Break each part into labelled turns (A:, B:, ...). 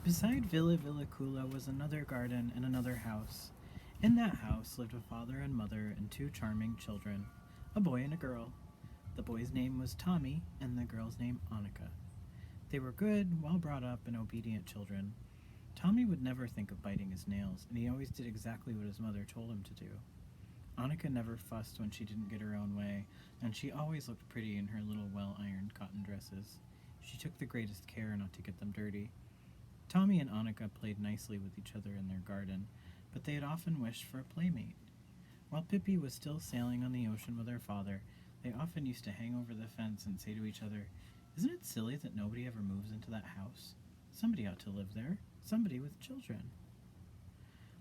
A: Beside Villa Villacula was another garden and another house. In that house lived a father and mother and two charming children, a boy and a girl. The boy's name was Tommy, and the girl's name Annika. They were good, well brought up, and obedient children. Tommy would never think of biting his nails, and he always did exactly what his mother told him to do. Annika never fussed when she didn't get her own way, and she always looked pretty in her little well ironed cotton dresses. She took the greatest care not to get them dirty. Tommy and Annika played nicely with each other in their garden, but they had often wished for a playmate. While Pippi was still sailing on the ocean with her father, they often used to hang over the fence and say to each other, "Isn't it silly that nobody ever moves into that house? Somebody ought to live there, somebody with children."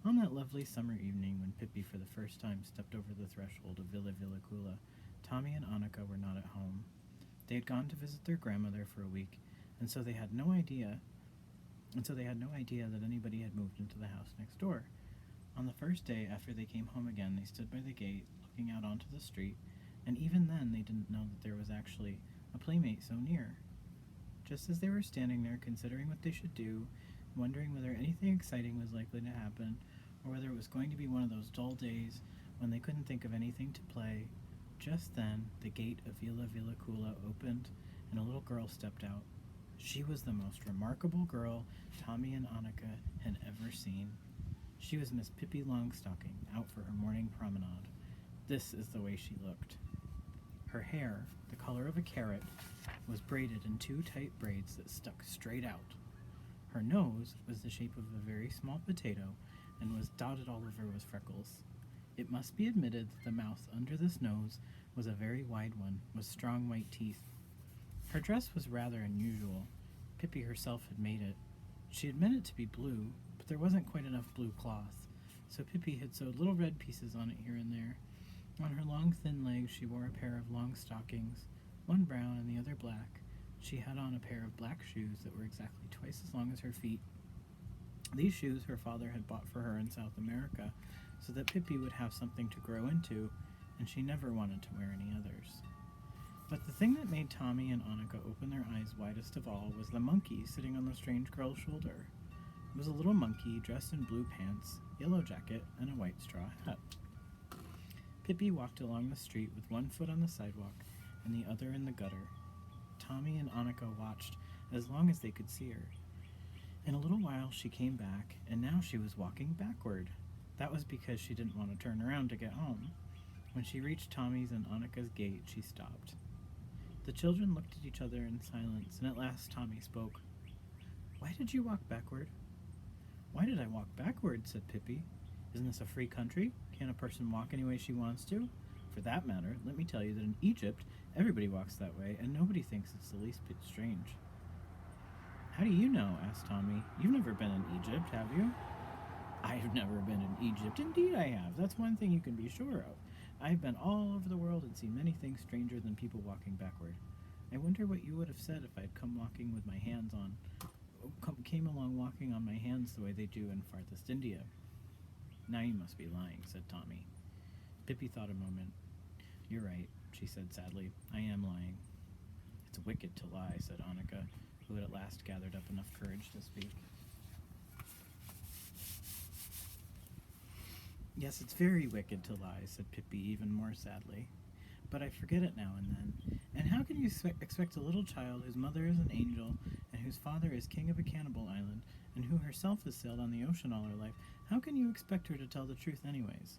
A: On that lovely summer evening when Pippi for the first time stepped over the threshold of Villa Villacula, Tommy and Annika were not at home. They had gone to visit their grandmother for a week, and so they had no idea that anybody had moved into the house next door. On the first day after they came home again, they stood by the gate, looking out onto the street, and even then they didn't know that there was actually a playmate so near. Just as they were standing there considering what they should do, wondering whether anything exciting was likely to happen, or whether it was going to be one of those dull days when they couldn't think of anything to play, just then the gate of Villa Villacula opened and a little girl stepped out. She was the most remarkable girl Tommy and Annika had ever seen. She was Miss Pippi Longstocking, out for her morning promenade. This is the way she looked. Her hair, the color of a carrot, was braided in two tight braids that stuck straight out. Her nose was the shape of a very small potato and was dotted all over with freckles. It must be admitted that the mouth under this nose was a very wide one, with strong white teeth. Her dress was rather unusual. Pippi herself had made it. She had meant it to be blue, but there wasn't quite enough blue cloth, so Pippi had sewed little red pieces on it here and there. On her long, thin legs she wore a pair of long stockings, one brown and the other black. She had on a pair of black shoes that were exactly twice as long as her feet. These shoes her father had bought for her in South America, so that Pippi would have something to grow into, and she never wanted to wear any others. But the thing that made Tommy and Annika open their eyes widest of all was the monkey sitting on the strange girl's shoulder. It was a little monkey dressed in blue pants, yellow jacket, and a white straw hat. Pippi walked along the street with one foot on the sidewalk and the other in the gutter. Tommy and Annika watched as long as they could see her. In a little while she came back, and now she was walking backward. That was because she didn't want to turn around to get home. When she reached Tommy's and Annika's gate, she stopped. The children looked at each other in silence, and at last Tommy spoke. "Why did you walk backward?" "Why did I walk backward?" said Pippi. "Isn't this a free country? Can't a person walk any way she wants to? For that matter, let me tell you that in Egypt, everybody walks that way, and nobody thinks it's the least bit strange." "How do you know?" asked Tommy. "You've never been in Egypt, have you?" "I've never been in Egypt. Indeed I have. That's one thing you can be sure of. I've been all over the world and seen many things stranger than people walking backward. I wonder what you would have said if I'd came along walking on my hands the way they do in farthest India." "Now you must be lying," said Tommy. Pippi thought a moment. "You're right," she said sadly. "I am lying." "It's wicked to lie," said Annika, who had at last gathered up enough courage to speak. "Yes, it's very wicked to lie," said Pippi even more sadly. "But I forget it now and then. And how can you expect a little child whose mother is an angel, and whose father is king of a cannibal island, and who herself has sailed on the ocean all her life, how can you expect her to tell the truth anyways?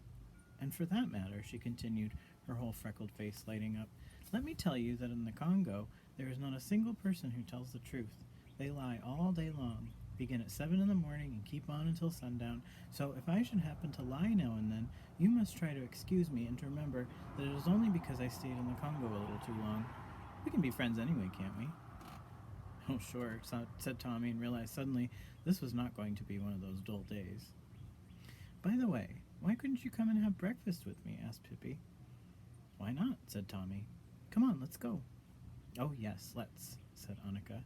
A: And for that matter," she continued, her whole freckled face lighting up, "let me tell you that in the Congo there is not a single person who tells the truth. They lie all day long, begin at 7 in the morning and keep on until sundown, so if I should happen to lie now and then, you must try to excuse me and to remember that it is only because I stayed in the Congo a little too long. We can be friends anyway, can't we?" "Oh, sure," said Tommy, and realized suddenly this was not going to be one of those dull days. "By the way, why couldn't you come and have breakfast with me?" asked Pippi. "Why not?" said Tommy. "Come on, let's go." "Oh, yes, let's," said Annika.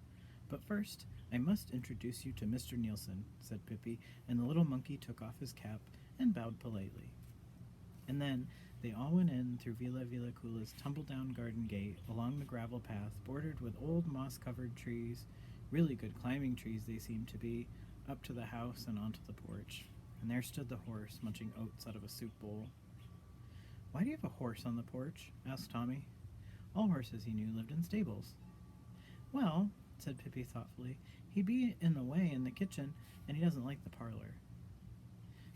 A: "But first, I must introduce you to Mr. Nielsen," said Pippi, and the little monkey took off his cap and bowed politely. And then they all went in through Villa Villacula's tumble-down garden gate, along the gravel path bordered with old moss-covered trees, Really good climbing trees they seemed to be, up to the house and onto the porch. And there stood the horse, munching oats out of a soup bowl. "Why do you have a horse on the porch?" asked Tommy. All horses, he knew, lived in stables. "Well," said Pippi thoughtfully, "he'd be in the way in the kitchen, and he doesn't like the parlor."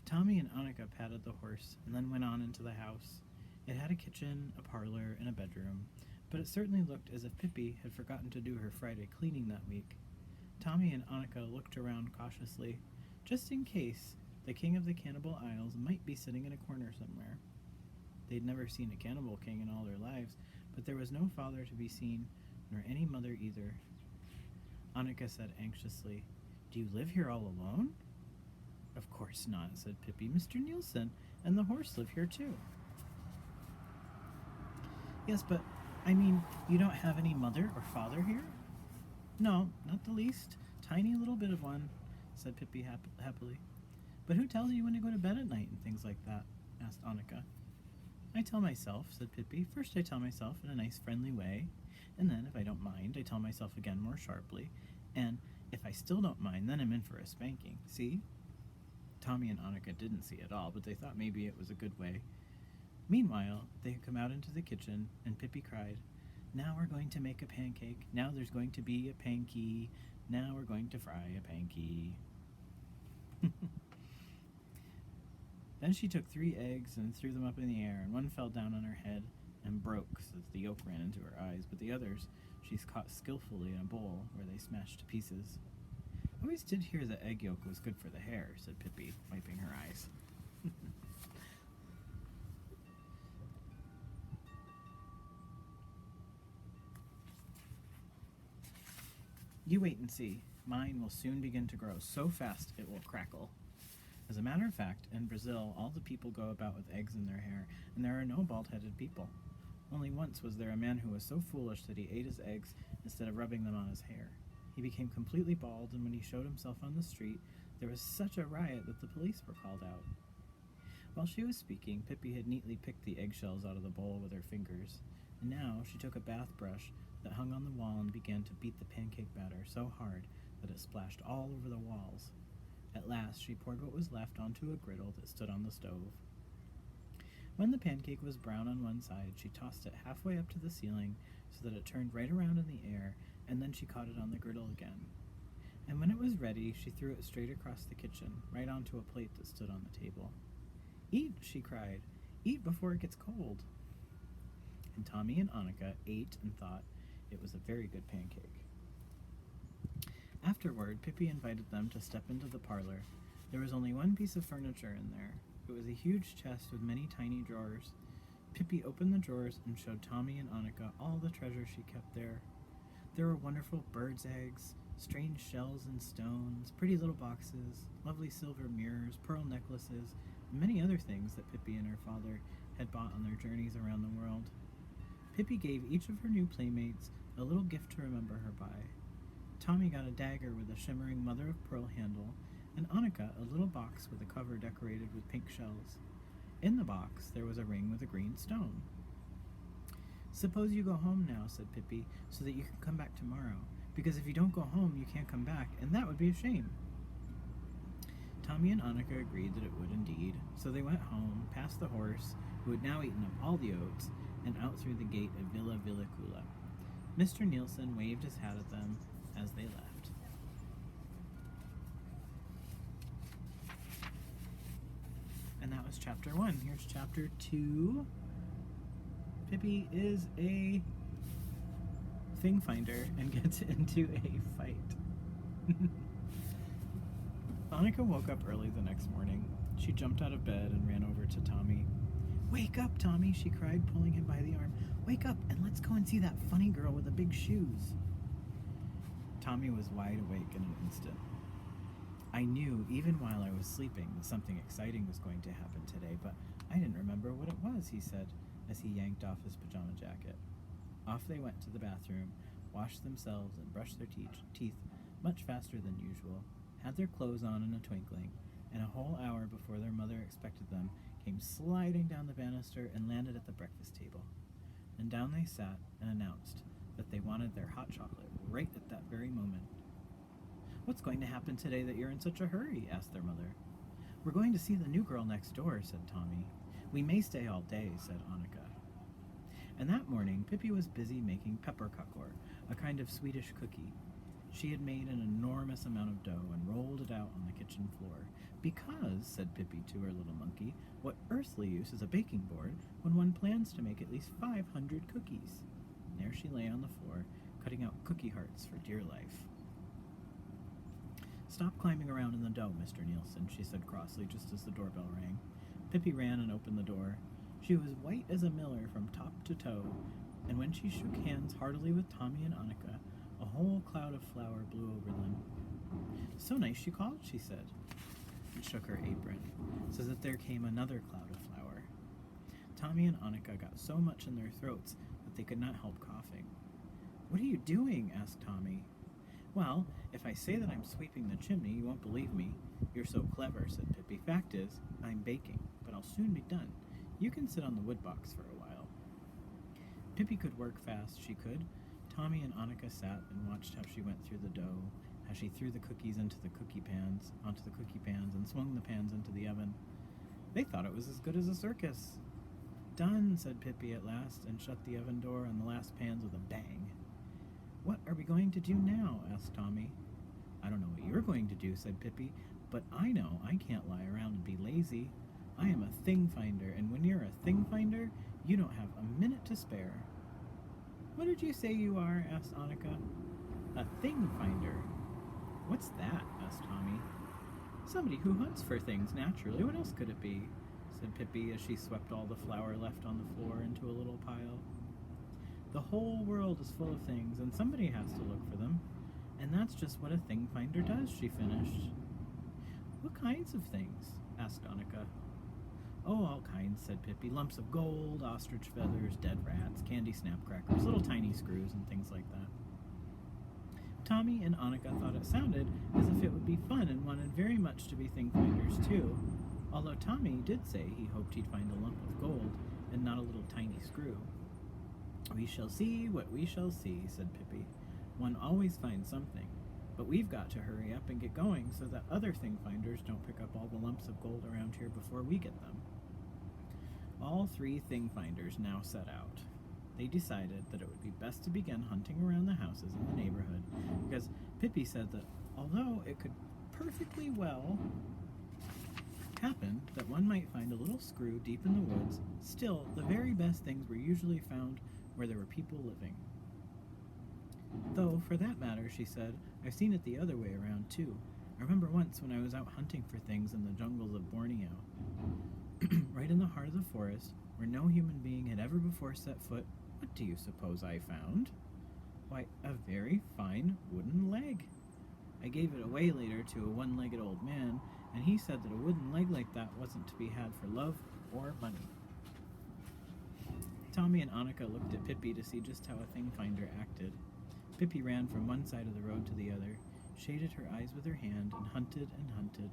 A: Tommy and Annika patted the horse and then went on into the house. It had a kitchen, a parlor, and a bedroom, but it certainly looked as if Pippi had forgotten to do her Friday cleaning that week. Tommy and Annika looked around cautiously, just in case the king of the Cannibal Isles might be sitting in a corner somewhere. They'd never seen a cannibal king in all their lives, but there was no father to be seen, nor any mother either. Annika said anxiously, "Do you live here all alone?" "Of course not," said Pippi. "Mr. Nielsen and the horse live here too." "Yes, but, I mean, you don't have any mother or father here?" "No, not the least. Tiny little bit of one," said Pippi happily. "But who tells you when to go to bed at night and things like that?" asked Annika. "I tell myself," said Pippi. "First I tell myself in a nice friendly way, and then, if I don't mind, I tell myself again more sharply, and if I still don't mind, then I'm in for a spanking. See?" Tommy and Annika didn't see at all, but they thought maybe it was a good way. Meanwhile, they had come out into the kitchen, and Pippi cried, "Now we're going to make a pancake. Now there's going to be a panky. Now we're going to fry a panky." Then she took 3 eggs and threw them up in the air, and one fell down on her head and broke so that the yolk ran into her eyes, but the others she caught skillfully in a bowl where they smashed to pieces. "I always did hear that egg yolk was good for the hair," said Pippi, wiping her eyes. "You wait and see. Mine will soon begin to grow so fast it will crackle." As a matter of fact, in Brazil, all the people go about with eggs in their hair, and there are no bald-headed people. Only once was there a man who was so foolish that he ate his eggs instead of rubbing them on his hair. He became completely bald, and when he showed himself on the street, there was such a riot that the police were called out. While she was speaking, Pippi had neatly picked the eggshells out of the bowl with her fingers, and now she took a bath brush that hung on the wall and began to beat the pancake batter so hard that it splashed all over the walls. At last, she poured what was left onto a griddle that stood on the stove. When the pancake was brown on one side, she tossed it halfway up to the ceiling so that it turned right around in the air, and then she caught it on the griddle again. And when it was ready, she threw it straight across the kitchen, right onto a plate that stood on the table. "Eat," she cried. "Eat before it gets cold." And Tommy and Annika ate and thought it was a very good pancake. Afterward, Pippi invited them to step into the parlor. There was only one piece of furniture in there. It was a huge chest with many tiny drawers. Pippi opened the drawers and showed Tommy and Annika all the treasure she kept there. There were wonderful birds' eggs, strange shells and stones, pretty little boxes, lovely silver mirrors, pearl necklaces, and many other things that Pippi and her father had bought on their journeys around the world. Pippi gave each of her new playmates a little gift to remember her by. Tommy got a dagger with a shimmering mother-of-pearl handle, and Annika a little box with a cover decorated with pink shells. In the box there was a ring with a green stone. "Suppose you go home now," said Pippi, "so that you can come back tomorrow, because if you don't go home you can't come back, and that would be a shame." Tommy and Annika agreed that it would indeed, so they went home, past the horse, who had now eaten up all the oats, and out through the gate of Villa Villicula. Mr. Nielsen waved his hat at them as they left. And that was chapter 1. Here's chapter 2. Pippi is a thing finder and gets into a fight. Annika woke up early the next morning. She jumped out of bed and ran over to Tommy. "Wake up, Tommy," she cried, pulling him by the arm. "Wake up and let's go and see that funny girl with the big shoes." Tommy was wide awake in an instant. "I knew, even while I was sleeping, that something exciting was going to happen today, but I didn't remember what it was," he said, as he yanked off his pajama jacket. Off they went to the bathroom, washed themselves and brushed their teeth much faster than usual, had their clothes on in a twinkling, and a whole hour before their mother expected them, came sliding down the banister and landed at the breakfast table. And down they sat and announced that they wanted their hot chocolate right at that very moment. What's going to happen today that you're in such a hurry? Asked their mother. We're going to see the new girl next door, said Tommy. We may stay all day, said Annika. And that morning, Pippi was busy making pepperkakor, a kind of Swedish cookie. She had made an enormous amount of dough and rolled it out on the kitchen floor. Because, said Pippi to her little monkey, what earthly use is a baking board when one plans to make at least 500 cookies? And there she lay on the floor, cutting out cookie hearts for dear life. Stop climbing around in the dough, Mr. Nielsen, she said crossly just as the doorbell rang. Pippi ran and opened the door. She was white as a miller from top to toe, and when she shook hands heartily with Tommy and Annika, a whole cloud of flour blew over them. So nice you called, she said, and shook her apron, so that there came another cloud of flour. Tommy and Annika got so much in their throats that they could not help coughing. What are you doing? Asked Tommy. Well, if I say that I'm sweeping the chimney, you won't believe me. You're so clever, said Pippi. Fact is, I'm baking, but I'll soon be done. You can sit on the wood box for a while. Pippi could work fast, she could. Tommy and Annika sat and watched how she went through the dough, how she threw the cookies onto the cookie pans, and swung the pans into the oven. They thought it was as good as a circus. Done, said Pippi at last, and shut the oven door on the last pans with a bang. What are we going to do now? Asked Tommy. I don't know what you're going to do, said Pippi, but I know I can't lie around and be lazy. I am a thing finder, and when you're a thing finder, you don't have a minute to spare. What did you say you are? Asked Annika. A thing finder. What's that? Asked Tommy. Somebody who hunts for things, naturally. What else could it be? Said Pippi as she swept all the flour left on the floor into a little pile. The whole world is full of things, and somebody has to look for them. And that's just what a thing finder does, she finished. What kinds of things? Asked Annika. Oh, all kinds, said Pippi. Lumps of gold, ostrich feathers, dead rats, candy snapcrackers, little tiny screws, and things like that. Tommy and Annika thought it sounded as if it would be fun and wanted very much to be thing finders too, although Tommy did say he hoped he'd find a lump of gold and not a little tiny screw. We shall see what we shall see, said Pippi. One always finds something, but we've got to hurry up and get going so that other thing finders don't pick up all the lumps of gold around here before we get them. All three thing finders now set out. They decided that it would be best to begin hunting around the houses in the neighborhood, because Pippi said that although it could perfectly well happen that one might find a little screw deep in the woods, still the very best things were usually found where there were people living. Though, for that matter, she said, I've seen it the other way around, too. I remember once when I was out hunting for things in the jungles of Borneo, right in the heart of the forest, where no human being had ever before set foot. What do you suppose I found? Why, a very fine wooden leg. I gave it away later to a one-legged old man, and he said that a wooden leg like that wasn't to be had for love or money. Tommy and Annika looked at Pippi to see just how a thing finder acted. Pippi ran from one side of the road to the other, shaded her eyes with her hand, and hunted and hunted.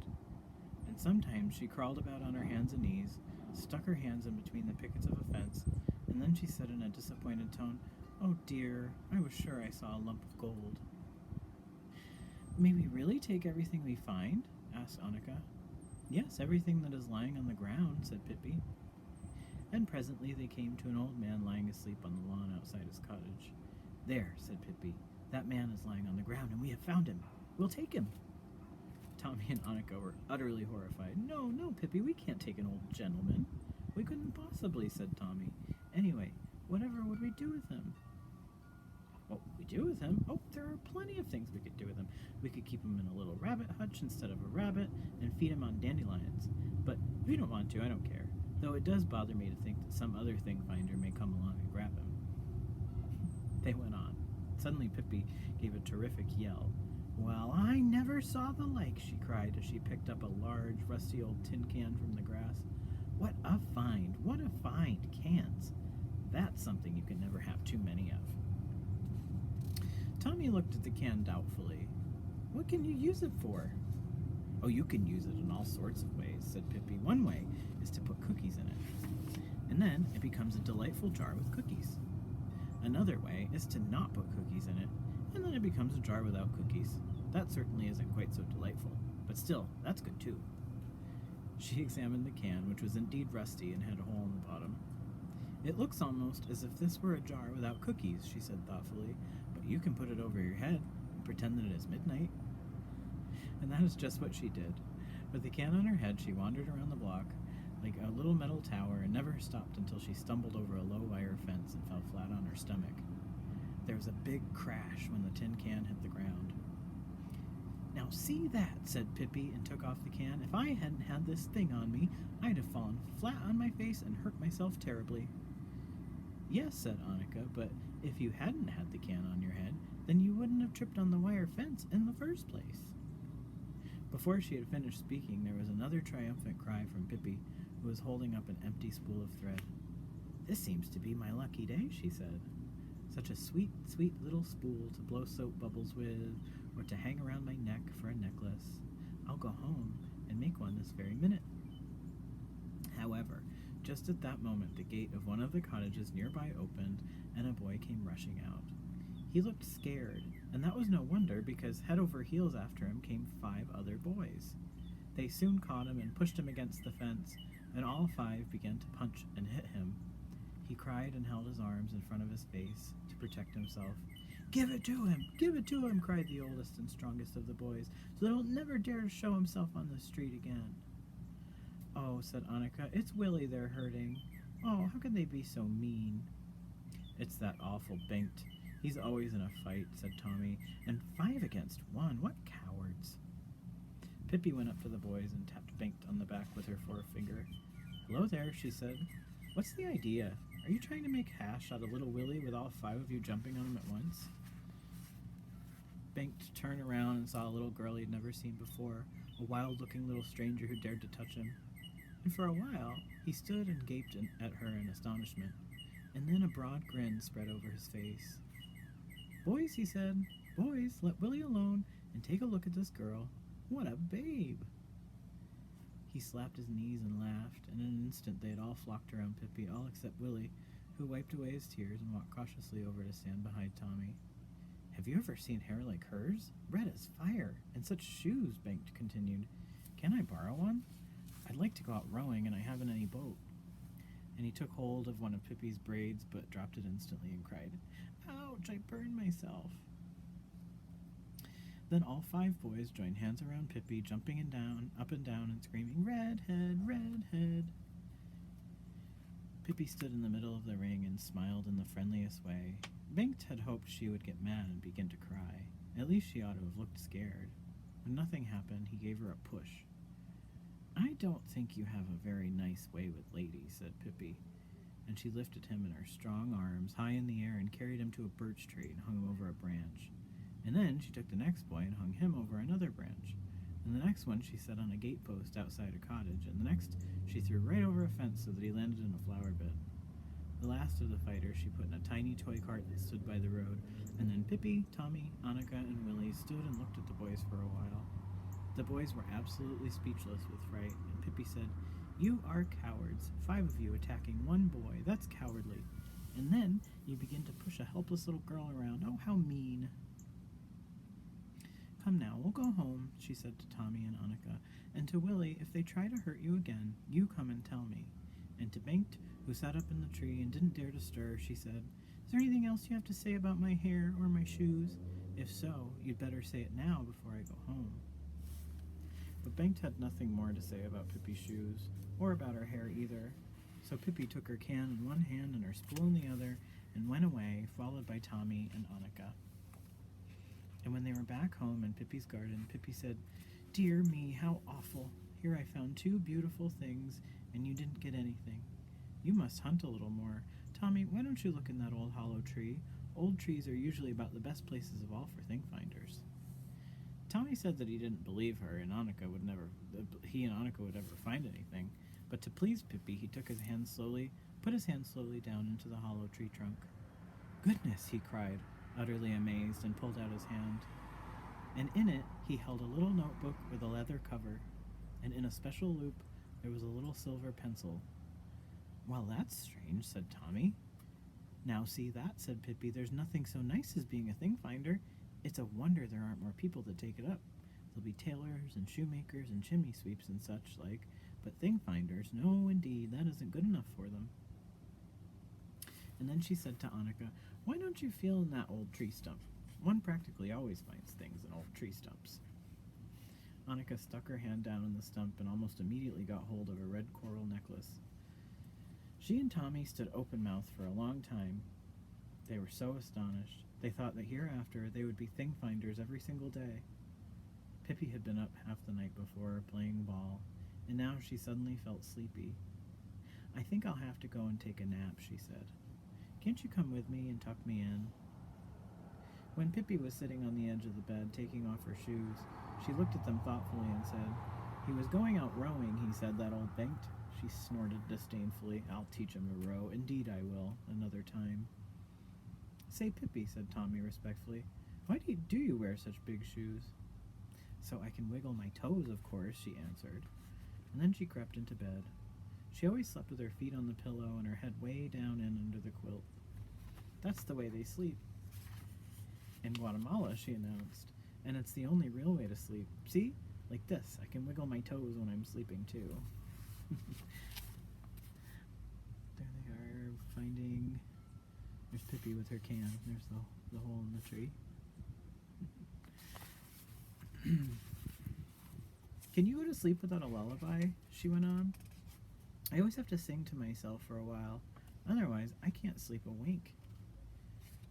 A: And sometimes she crawled about on her hands and knees, stuck her hands in between the pickets of a fence, and then she said in a disappointed tone, Oh dear, I was sure I saw a lump of gold. May we really take everything we find? Asked Annika. Yes, everything that is lying on the ground, said Pippi. And presently they came to an old man lying asleep on the lawn outside his cottage. There, said Pippi, that man is lying on the ground, and we have found him. We'll take him. Tommy and Annika were utterly horrified. No, Pippi, we can't take an old gentleman. We couldn't possibly, said Tommy. Anyway, whatever would we do with him? What would we do with him? Oh, there are plenty of things we could do with him. We could keep him in a little rabbit hutch instead of a rabbit and feed him on dandelions. But if you don't want to, I don't care. Though it does bother me to think that some other thing finder may come along and grab him. They went on. Suddenly Pippi gave a terrific yell. Well, I never saw the like, she cried as she picked up a large, rusty old tin can from the grass. What a find! What a find! Cans. That's something you can never have too many of. Tommy looked at the can doubtfully. What can you use it for? Oh, you can use it in all sorts of ways, said Pippi. One way is to put cookies in it, and then it becomes a delightful jar with cookies. Another way is to not put cookies in it, and then it becomes a jar without cookies. that certainly isn't quite so delightful, but still, that's good too." She examined the can, which was indeed rusty and had a hole in the bottom. "It looks almost as if this were a jar without cookies," she said thoughtfully, "but you can put it over your head and pretend that it is midnight." And that is just what she did. With the can on her head, she wandered around the block like a little metal tower and never stopped until she stumbled over a low wire fence and fell flat on her stomach. There was a big crash when the tin can hit the ground. "Now see that," said Pippi, and took off the can. "If I hadn't had this thing on me, I'd have fallen flat on my face and hurt myself terribly." "Yes," said Annika, "but if you hadn't had the can on your head, then you wouldn't have tripped on the wire fence in the first place." Before she had finished speaking, there was another triumphant cry from Pippi, who was holding up an empty spool of thread. "This seems to be my lucky day," she said. "Such a sweet, sweet little spool to blow soap bubbles with, or to hang around my neck for a necklace. I'll go home and make one this very minute." However, just at that moment, the gate of one of the cottages nearby opened, and a boy came rushing out. He looked scared, and that was no wonder, because head over heels after him came 5 other boys. They soon caught him and pushed him against the fence, and all 5 began to punch and hit him. He cried and held his arms in front of his face to protect himself. "Give it to him! Give it to him!" cried the oldest and strongest of the boys, "so that he'll never dare to show himself on the street again." "Oh," said Annika, "it's Willie they're hurting. Oh, how could they be so mean?" "It's that awful Bengt. He's always in a fight," said Tommy. "And 5 against 1. What cowards." Pippi went up to the boys and tapped Bengt on the back with her forefinger. "Hello there," she said. "What's the idea? Are you trying to make hash out of little Willie with all 5 of you jumping on him at once?" Bengt turned around and saw a little girl he'd never seen before, a wild-looking little stranger who dared to touch him. And for a while, he stood and gaped at her in astonishment, and then a broad grin spread over his face. "Boys," he said, "boys, let Willie alone and take a look at this girl. What a babe!" He slapped his knees and laughed, and in an instant they had all flocked around Pippi, all except Willie, who wiped away his tears and walked cautiously over to stand behind Tommy. "Have you ever seen hair like hers? Red as fire, and such shoes," Bengt continued. "Can I borrow one? I'd like to go out rowing, and I haven't any boat." And he took hold of one of Pippi's braids, but dropped it instantly and cried, "Ouch, I burned myself." Then all 5 boys joined hands around Pippi, jumping up and down, and screaming, "Redhead, redhead." Pippi stood in the middle of the ring and smiled in the friendliest way. Bengt had hoped she would get mad and begin to cry. At least she ought to have looked scared. When nothing happened, he gave her a push. "I don't think you have a very nice way with ladies," said Pippi, and she lifted him in her strong arms high in the air and carried him to a birch tree and hung him over a branch. And then she took the next boy and hung him over another branch. And the next one she set on a gate post outside a cottage, and the next she threw right over a fence so that he landed in a flower bed. The last of the fighters she put in a tiny toy cart that stood by the road, and then Pippi, Tommy, Annika, and Willie stood and looked at the boys for a while. The boys were absolutely speechless with fright, and Pippi said, "You are cowards, 5 of you attacking 1 boy. That's cowardly. And then you begin to push a helpless little girl around. Oh, how mean." "Come now, we'll go home," she said to Tommy and Annika, "and to Willie, if they try to hurt you again, you come and tell me." And to Bengt, who sat up in the tree and didn't dare to stir, she said, "Is there anything else you have to say about my hair or my shoes? If so, you'd better say it now before I go home." But Bengt had nothing more to say about Pippi's shoes, or about her hair either. So Pippi took her can in one hand and her spool in the other, and went away, followed by Tommy and Annika. And when they were back home in Pippi's garden, Pippi said, "Dear me, how awful! Here I found 2 beautiful things, and you didn't get anything. You must hunt a little more. Tommy, why don't you look in that old hollow tree? Old trees are usually about the best places of all for thing-finders." Tommy said that he didn't believe her, and he and Annika would never find anything. But to please Pippi, he put his hand slowly down into the hollow tree trunk. "Goodness!" he cried, utterly amazed, and pulled out his hand. And in it he held a little notebook with a leather cover, and in a special loop there was a little silver pencil. "Well, that's strange," said Tommy. "Now see that," said Pippi. "There's nothing so nice as being a thing-finder. It's a wonder there aren't more people that take it up. There'll be tailors and shoemakers and chimney sweeps and such like, but thing finders, no indeed, that isn't good enough for them. And then she said to Annika, "Why don't you feel in that old tree stump? One practically always finds things in old tree stumps." Annika stuck her hand down in the stump and almost immediately got hold of a red coral necklace. She and Tommy stood open-mouthed for a long time. They were so astonished. They thought that hereafter they would be thing finders every single day. Pippi had been up half the night before, playing ball, and now she suddenly felt sleepy. "I think I'll have to go and take a nap," she said. "Can't you come with me and tuck me in?" When Pippi was sitting on the edge of the bed, taking off her shoes, she looked at them thoughtfully and said, "He was going out rowing, he said, that old banked." She snorted disdainfully. "I'll teach him to row. Indeed I will, another time." "Say, Pippi," said Tommy respectfully, "why do you wear such big shoes?" "So I can wiggle my toes, of course," she answered. And then she crept into bed. She always slept with her feet on the pillow and her head way down in under the quilt. "That's the way they sleep in Guatemala," she announced, "and it's the only real way to sleep. See? Like this. I can wiggle my toes when I'm sleeping, too." There they are, finding... There's Pippi with her can. There's the hole in the tree. "Can you go to sleep without a lullaby?" she went on. "I always have to sing to myself for a while. Otherwise, I can't sleep a wink."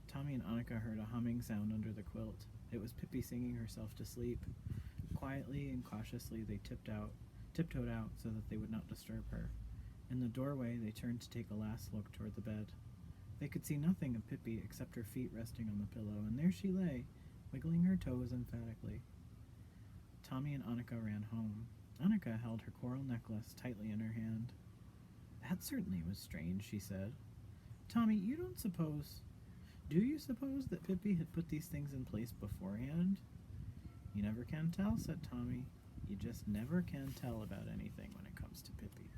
A: Tommy and Annika heard a humming sound under the quilt. It was Pippi singing herself to sleep. Quietly and cautiously they tiptoed out so that they would not disturb her. In the doorway they turned to take a last look toward the bed. They could see nothing of Pippi except her feet resting on the pillow, and there she lay, wiggling her toes emphatically. Tommy and Annika ran home. Annika held her coral necklace tightly in her hand. "That certainly was strange," she said. "Tommy, do you suppose that Pippi had put these things in place beforehand?" "You never can tell," said Tommy. "You just never can tell about anything when it comes to Pippi."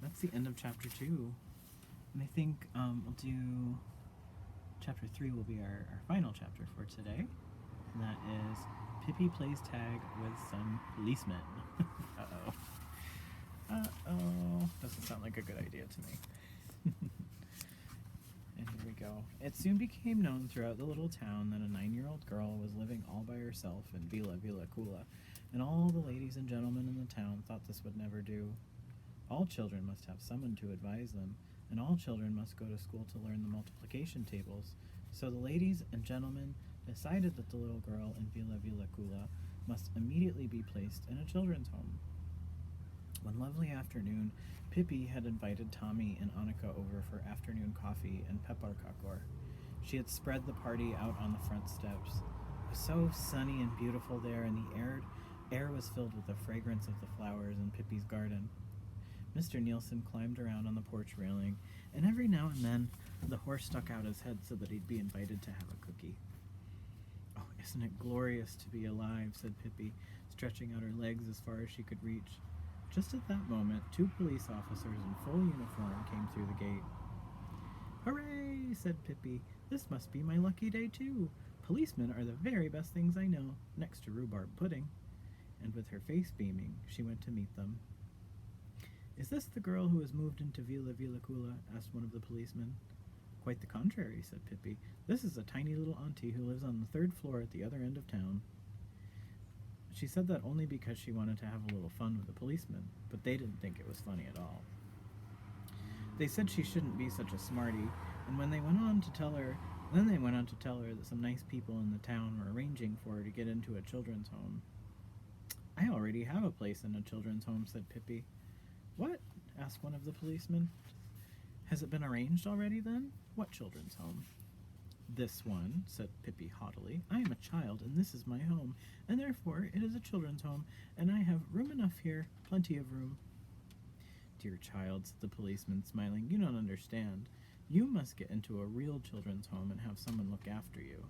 A: That's the end of chapter 2. And I think we'll do... Chapter 3 will be our final chapter for today. And that is Pippi plays tag with some policemen. Uh-oh. Uh-oh. Doesn't sound like a good idea to me. And here we go. It soon became known throughout the little town that a 9-year-old girl was living all by herself in Villa Cula, and all the ladies and gentlemen in the town thought this would never do. All children must have someone to advise them, and all children must go to school to learn the multiplication tables. So the ladies and gentlemen decided that the little girl in Villa Cula must immediately be placed in a children's home. One lovely afternoon, Pippi had invited Tommy and Annika over for afternoon coffee and pepparkakor. She had spread the party out on the front steps. It was so sunny and beautiful there, and the air was filled with the fragrance of the flowers in Pippi's garden. Mr. Nielsen climbed around on the porch railing, and every now and then the horse stuck out his head so that he'd be invited to have a cookie. "Oh, isn't it glorious to be alive?" said Pippi, stretching out her legs as far as she could reach. Just at that moment, 2 police officers in full uniform came through the gate. "Hooray!" said Pippi. "This must be my lucky day, too. Policemen are the very best things I know, next to rhubarb pudding." And with her face beaming, she went to meet them. "Is this the girl who has moved into Villa Cula?" asked one of the policemen. "Quite the contrary," said Pippi. "This is a tiny little auntie who lives on the 3rd floor at the other end of town." She said that only because she wanted to have a little fun with the policemen, but they didn't think it was funny at all. They said she shouldn't be such a smarty, and then they went on to tell her that some nice people in the town were arranging for her to get into a children's home. "I already have a place in a children's home," said Pippi. "What?" asked one of the policemen. "Has it been arranged already, then? What children's home?" "This one," said Pippi haughtily. "I am a child, and this is my home, and therefore it is a children's home, and I have room enough here, plenty of room." "Dear child," said the policeman, smiling, "you don't understand. You must get into a real children's home and have someone look after you."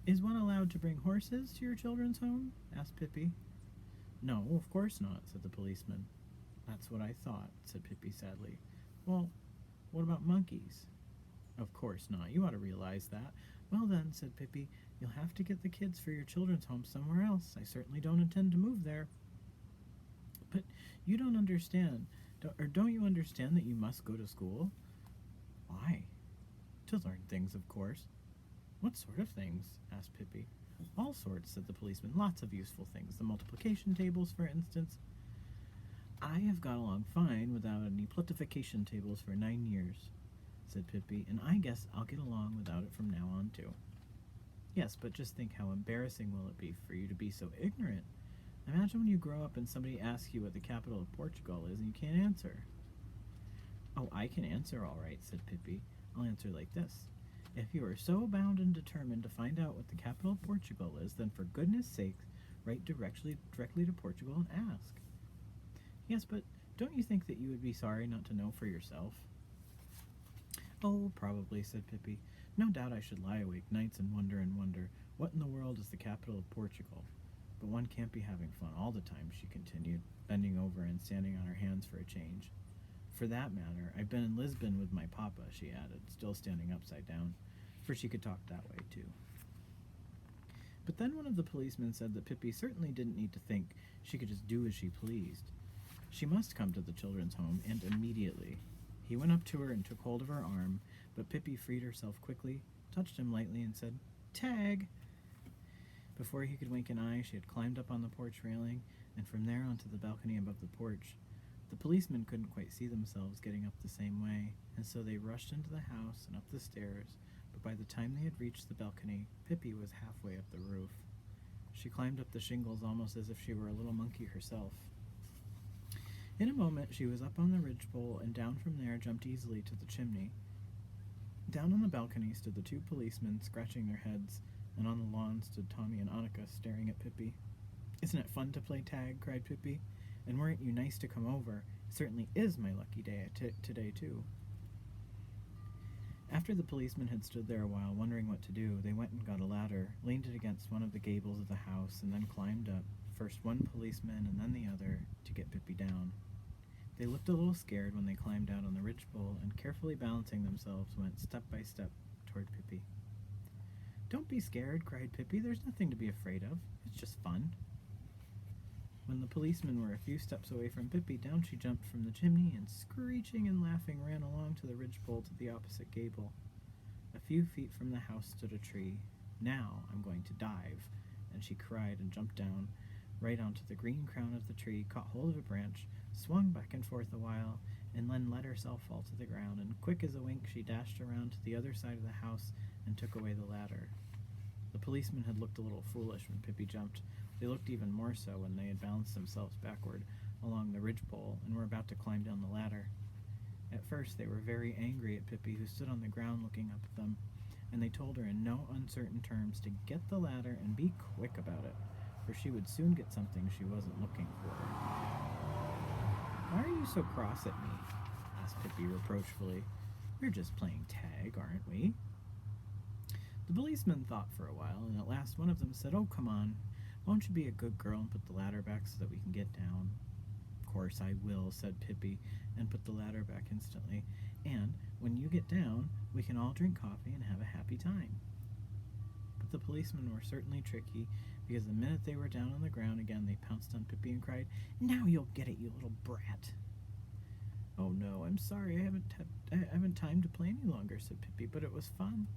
A: "Is one allowed to bring horses to your children's home?" asked Pippi. "No, of course not," said the policeman. "That's what I thought," said Pippi sadly. Well, What about monkeys? Of course not. You ought to realize that. Well then, said Pippi, you'll have to get the kids for your children's home somewhere else. I certainly don't intend to move there. But you don't understand. Don't you understand that you must go to school? Why? To learn things, of course. What sort of things? Asked Pippi. All sorts, said the policeman. Lots of useful things. The multiplication tables, for instance. I have got along fine without any plutification tables for 9 years, said Pippi, and I guess I'll get along without it from now on, too. Yes, but just think how embarrassing will it be for you to be so ignorant. Imagine when you grow up and somebody asks you what the capital of Portugal is and you can't answer. Oh, I can answer all right, said Pippi. I'll answer like this. If you are so bound and determined to find out what the capital of Portugal is, then for goodness sake, write directly to Portugal and ask. Yes, but don't you think that you would be sorry not to know for yourself? Oh, probably, said Pippi. No doubt I should lie awake nights and wonder, what in the world is the capital of Portugal? But one can't be having fun all the time, she continued, bending over and standing on her hands for a change. For that matter, I've been in Lisbon with my papa, she added, still standing upside down, for she could talk that way, too. But then one of the policemen said that Pippi certainly didn't need to think. She could just do as she pleased. She must come to the children's home, and immediately. He went up to her and took hold of her arm, but Pippi freed herself quickly, touched him lightly, and said, "Tag!" Before he could wink an eye, she had climbed up on the porch railing, and from there onto the balcony above the porch. The policemen couldn't quite see themselves getting up the same way, and so they rushed into the house and up the stairs, but by the time they had reached the balcony, Pippi was halfway up the roof. She climbed up the shingles almost as if she were a little monkey herself. In a moment, she was up on the ridgepole, and down from there jumped easily to the chimney. Down on the balcony stood the two policemen, scratching their heads, and on the lawn stood Tommy and Annika, staring at Pippi. "Isn't it fun to play tag?" cried Pippi. "And weren't you nice to come over? It certainly is my lucky day today, too." After the policemen had stood there a while, wondering what to do, they went and got a ladder, leaned it against one of the gables of the house, and then climbed up, first one policeman and then the other, to get Pippi down. They looked a little scared when they climbed out on the ridgepole, and carefully balancing themselves, went step by step toward Pippi. "Don't be scared," cried Pippi. "There's nothing to be afraid of. It's just fun." When the policemen were a few steps away from Pippi, down she jumped from the chimney, and screeching and laughing ran along to the ridgepole to the opposite gable. A few feet from the house stood a tree. "Now I'm going to dive," and she cried and jumped down, right onto the green crown of the tree, caught hold of a branch, swung back and forth a while, and then let herself fall to the ground, and quick as a wink she dashed around to the other side of the house and took away the ladder. The policemen had looked a little foolish when Pippi jumped. They looked even more so when they had balanced themselves backward along the ridgepole and were about to climb down the ladder. At first they were very angry at Pippi, who stood on the ground looking up at them, and they told her in no uncertain terms to get the ladder and be quick about it, for she would soon get something she wasn't looking for. "Why are you so cross at me?" asked Pippi reproachfully. "We're just playing tag, aren't we?" The policeman thought for a while, and at last one of them said, "Oh, come on. Won't you be a good girl and put the ladder back so that we can get down?" "Of course I will," said Pippi, and put the ladder back instantly. "And when you get down, we can all drink coffee and have a happy time." But the policemen were certainly tricky, because the minute they were down on the ground again, they pounced on Pippi and cried, "Now you'll get it, you little brat!" "Oh no, I'm sorry, I haven't time to play any longer," said Pippi, "but it was fun."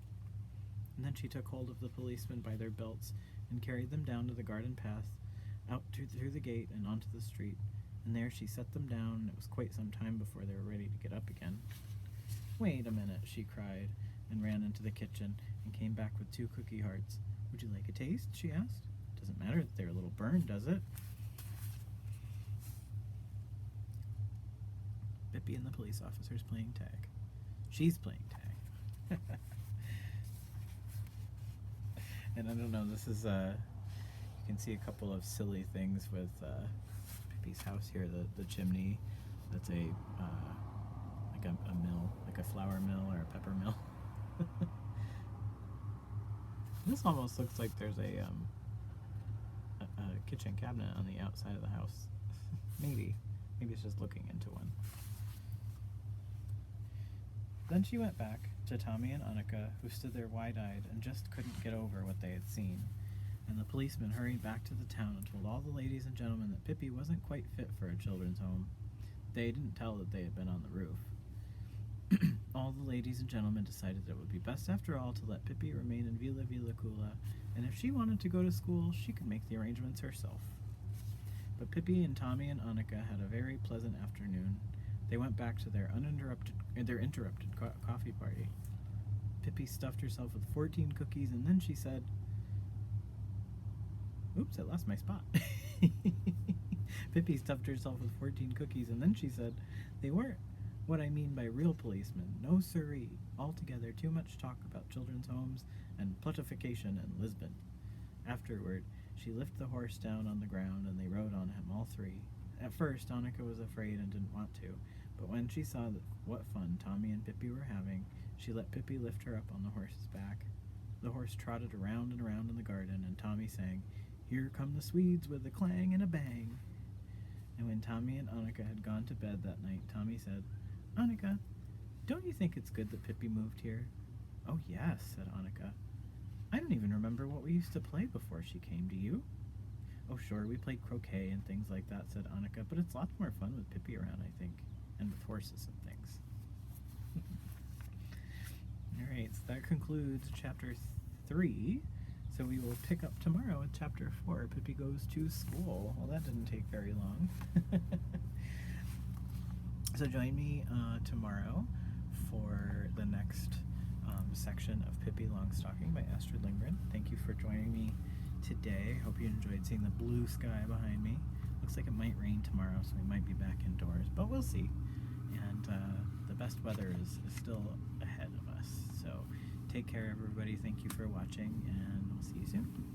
A: And then she took hold of the policemen by their belts and carried them down to the garden path, out through the gate and onto the street, and there she set them down, and it was quite some time before they were ready to get up again. "Wait a minute," she cried, and ran into the kitchen, and came back with 2 cookie hearts. "Would you like a taste?" she asked. "Doesn't matter that they're a little burned, does it?" Pippi and the police officer's playing tag. She's playing tag. And I don't know, this is, you can see a couple of silly things with Pippi's house here, the chimney, that's a mill, like a flour mill or a pepper mill. This almost looks like there's a kitchen cabinet on the outside of the house. Maybe it's just looking into one. Then she went back to Tommy and Annika, who stood there wide-eyed and just couldn't get over what they had seen. And the policeman hurried back to the town and told all the ladies and gentlemen that Pippi wasn't quite fit for a children's home. They didn't tell that they had been on the roof. All the ladies and gentlemen decided that it would be best after all to let Pippi remain in Villa Villacula, and if she wanted to go to school, she could make the arrangements herself. But Pippi and Tommy and Annika had a very pleasant afternoon. They went back to their interrupted coffee party. Pippi stuffed herself with 14 cookies, and then she said, "Oops, I lost my spot." Pippi stuffed herself with 14 cookies, and then she said, "They weren't what I mean by real policemen. No siree. Altogether too much talk about children's homes and plutification in Lisbon." Afterward, she lifted the horse down on the ground, and they rode on him, all three. At first, Annika was afraid and didn't want to, but when she saw what fun Tommy and Pippi were having, she let Pippi lift her up on the horse's back. The horse trotted around and around in the garden, and Tommy sang, "Here come the Swedes with a clang and a bang." And when Tommy and Annika had gone to bed that night, Tommy said, "Annika, don't you think it's good that Pippi moved here?" "Oh, yes," said Annika. "I don't even remember what we used to play before she came. Do you?" "Oh, sure, we played croquet and things like that," said Annika, "but it's lots more fun with Pippi around, I think, and with horses and things." Alright, so that concludes chapter 3. So we will pick up tomorrow with chapter 4, Pippi Goes to School. Well, that didn't take very long. So join me tomorrow for the next section of Pippi Longstocking by Astrid Lindgren. Thank you for joining me today. I hope you enjoyed seeing the blue sky behind me. Looks like it might rain tomorrow, so we might be back indoors, but we'll see. And the best weather is still ahead of us. So take care, everybody. Thank you for watching, and we'll see you soon.